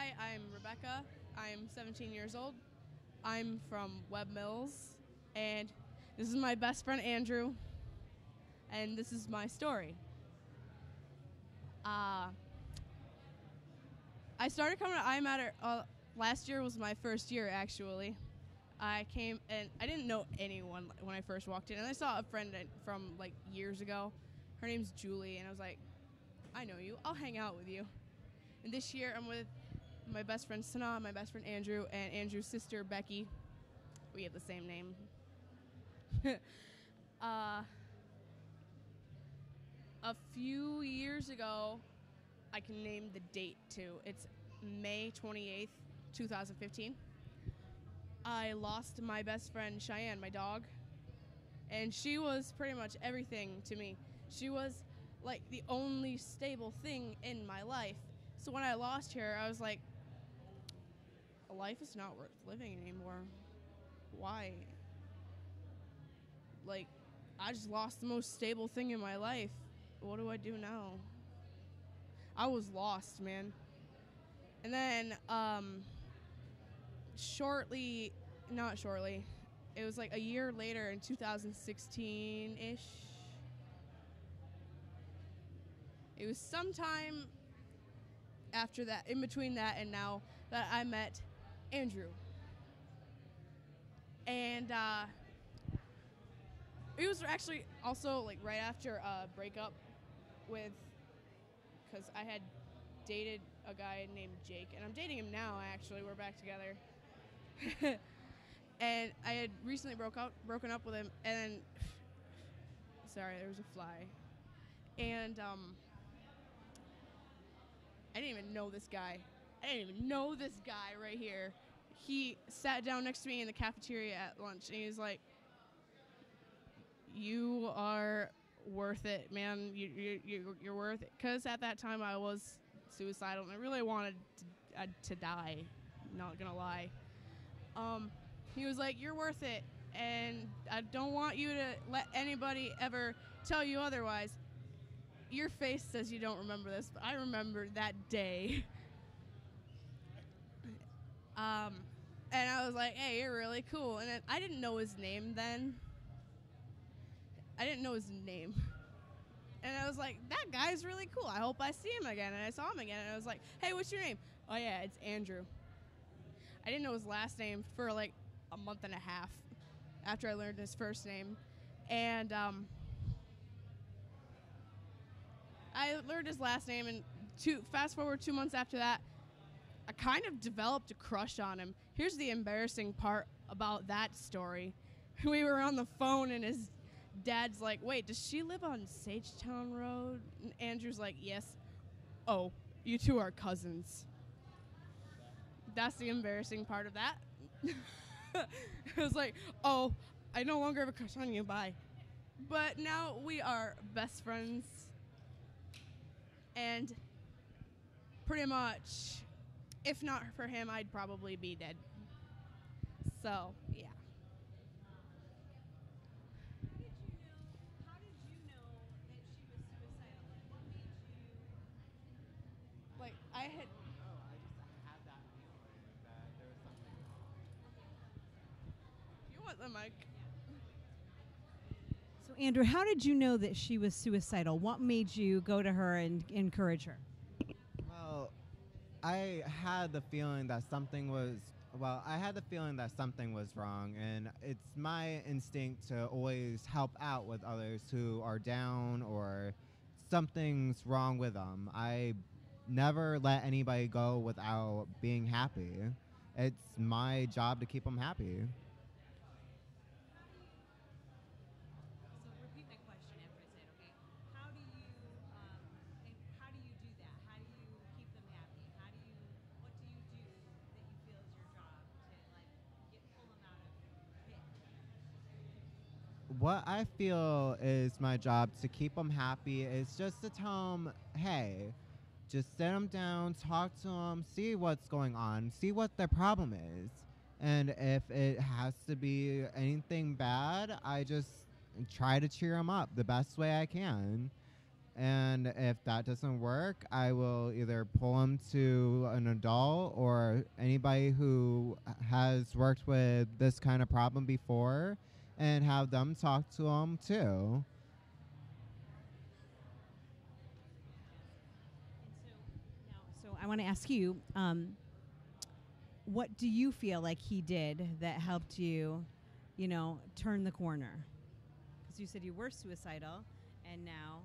Hi, I'm Rebecca. I'm 17 years old. I'm from Webb Mills, and this is my best friend Andrew, and this is my story. Uh, I started coming to iMatter last year was my first year, actually. I came, and I didn't know anyone when I first walked in, and I saw a friend from, like, years ago. Her name's Julie, and I was like, I know you. I'll hang out with you. And this year, I'm with my best friend Sana, my best friend Andrew, and Andrew's sister Becky. We have the same name. uh, a few years ago, I can name the date too. It's May 28th, 2015. I lost my best friend Cheyenne, my dog, and she was pretty much everything to me. She was like the only stable thing in my life. So when I lost her, I was like, life is not worth living anymore. Why? Like, I just lost the most stable thing in my life. What do I do now? I was lost, man. And then, not shortly, it was like a year later in 2016-ish. It was sometime after that, in between that and now, that I met Andrew. And it was actually also like right after a breakup with, because I had dated a guy named Jake, and I'm dating him now, actually. We're back together. And I had recently broken up with him, and then, sorry, there was a fly. And I didn't even know this guy. I didn't even know this guy right here. He sat down next to me in the cafeteria at lunch, and he was like, "You are worth it, man. You're worth it." Because at that time I was suicidal, and I really wanted to die. Not gonna lie. He was like, "You're worth it, and I don't want you to let anybody ever tell you otherwise." Your face says you don't remember this, but I remember that day. And I was like, "Hey, you're really cool." And then I didn't know his name then. I didn't know his name. And I was like, that guy's really cool. I hope I see him again. And I saw him again, and I was like, "Hey, what's your name?" "Oh, yeah, it's Andrew." I didn't know his last name for like a month and a half after I learned his first name. And I learned his last name, and fast forward 2 months after that, I kind of developed a crush on him. Here's the embarrassing part about that story. We were on the phone, and his dad's like, "Wait, does she live on Sagetown Road?" And Andrew's like, "Yes." "Oh, you two are cousins." That's the embarrassing part of that. I was like, "Oh, I no longer have a crush on you, bye." But now we are best friends, and pretty much, if not for him, I'd probably be dead. So, yeah. How did you know that she was suicidal? Like, what made you? Like, I had. Oh, I just had that feeling that there was something wrong. You want the mic? So, Andrew, how did you know that she was suicidal? What made you go to her and encourage her? Well, I had the feeling that something was. Well, I had the feeling that something was wrong, and it's my instinct to always help out with others who are down or something's wrong with them. I never let anybody go without being happy. It's my job to keep them happy. So repeat my question after I say it, okay? How do you how do you do that? How do you keep them happy? What do you do that you feel is your job to like pull them out of pit? What I feel is my job to keep them happy is just to tell them, hey, just sit them down, talk to them, see what's going on, see what their problem is. And if it has to be anything bad, I just try to cheer them up the best way I can. And if that doesn't work, I will either pull them to an adult or anybody who has worked with this kind of problem before and have them talk to them too. So I want to ask you, what do you feel like he did that helped you, turn the corner? Because you said you were suicidal, and now,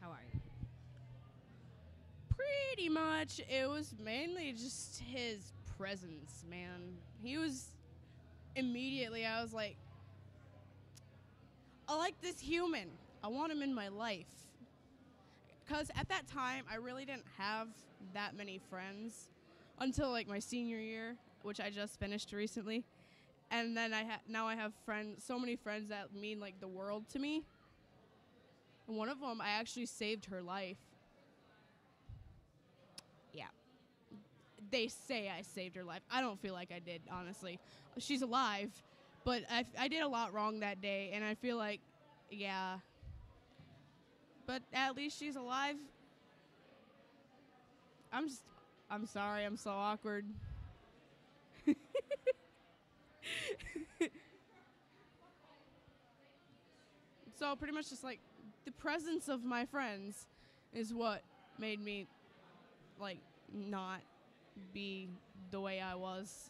how are you? Pretty much, it was mainly just his presence, man. He was immediately, I was like, I like this human. I want him in my life. Because at that time, I really didn't have that many friends until like my senior year, which I just finished recently. And then now I have friends, so many friends that mean like the world to me. And one of them, I actually saved her life. Yeah. They say I saved her life. I don't feel like I did, honestly. She's alive, but I did a lot wrong that day, and I feel like, yeah. But at least she's alive. I'm sorry, I'm so awkward. So pretty much just like the presence of my friends is what made me like not be the way I was.